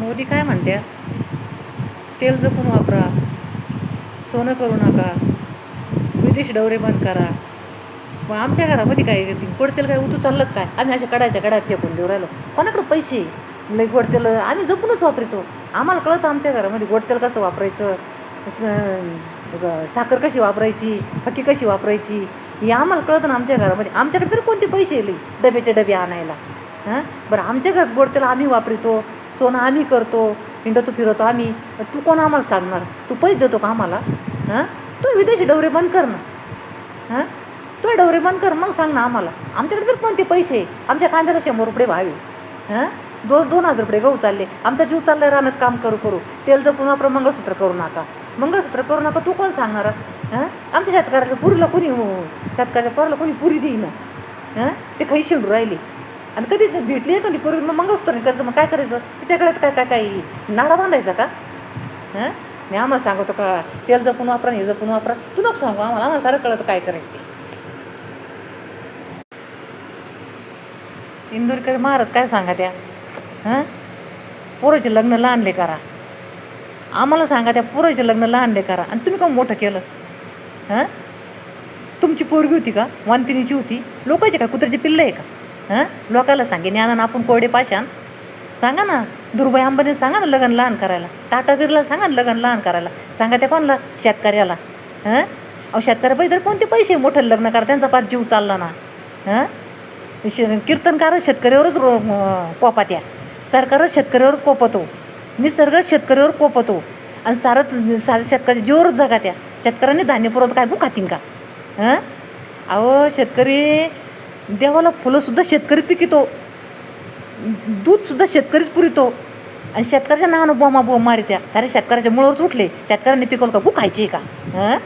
मोदी काय म्हणत्या, तेल जपून वापरा, सोनं करू नका, विदेशी दौरे बंद करा. मग आमच्या घरामध्ये काय गोड तेल काय उतू चाललं काय? आम्ही अशा कडायच्या कडाय फेकून देऊ राहिलो. कोणाकडं पैसे लई गोड तेल आम्ही जपूनच वापरतो. आम्हाला कळतं आमच्या घरामध्ये गोड तेल कसं वापरायचं, साखर कशी वापरायची, फकी कशी वापरायची, हे आम्हाला कळतं ना आमच्या घरामध्ये. आमच्याकडे तरी कोणते पैसे लई डब्याचे डबे आणायला. हां बरं, आमच्या घरात गोड तेल आम्ही वापरतो, सोनं आम्ही करतो, हिंडतो फिरवतो आम्ही. तू कोण आम्हाला सांगणार? तू पैसे देतो का आम्हाला? हां तू विदेशी दौरे बंद कर ना. हां तू डवरे बंद कर, मग सांग ना आम्हाला. आमच्याकडे तर कोणते पैसे? आमच्या कांद्याला 100 रुपये भावे. हां 2,000 रुपये गहू चालले. आमचा जीव चाललाय रानात काम करू करू. तेल जपून वापरा, मंगळसूत्र करू नका. मंगळसूत्र करू नका, तू कोण सांगणार? हां आमच्या शेतकऱ्याच्या पुरीला कोणी शेतकऱ्याच्या पोराला कोणी पुरी देईना. हां ते काही शेंडू राहिले आणि कधीच भेटली आहे का ती पुरी? मग मंगळसूत्र नाही करायचं, मग काय करायचं? तिच्याकडे काय काय काही नाडा बांधायचा का? हां नाही आम्हाला सांगतो का तेल जपून वापरा, हे जपून वापरा? तू नको सांगू आम्हाला, आम्हाला सारं कळतं काय करायचं ते. इंदोरकर महाराज काय सांगा त्या? हां पोराचे लग्न लहानले करा. आम्हाला सांगा त्या पोराचे लग्न लहानले करा आणि तुम्ही का मोठं केलं? हां तुमची पोरगी होती का वांतिनीची होती? लोकांचे काय कुत्र्याचे पिल्लं आहे का? हां लोकाला सांगे ज्ञानानं आपण कोरडे पाषाण. सांगा ना दुर्बाई अंबानी सांगा ना लग्न लहान करायला. टाटा बिर्ला सांगा ना लग्न लहान करायला. सांगा त्या कोणाला? शेतकऱ्याला. हां अहो शेतकऱ्यापाहिजे तर कोणते पैसे मोठं लग्न करा, त्यांचा पाच जीव चालला ना. हां कीर्तनकार शेतकऱ्यावरच कोपात्या, सरकारच शेतकऱ्यावरच कोपतो, निसर्ग शेतकऱ्यावर कोपतो आणि सारं शेतकऱ्याच्या जीवावरच जगा. त्या शेतकऱ्यांनी धान्य पुरवतं काय भूक खातीन का? हां अहो शेतकरी देवाला फुलंसुद्धा शेतकरी पिकितो, दूधसुद्धा शेतकरीच पुरितो आणि शेतकऱ्याच्या नावानं बोमा मारित्या. सारे शेतकऱ्याच्या मुळावरच उठले. शेतकऱ्यांनी पिकवलं का भूक खायची का? हां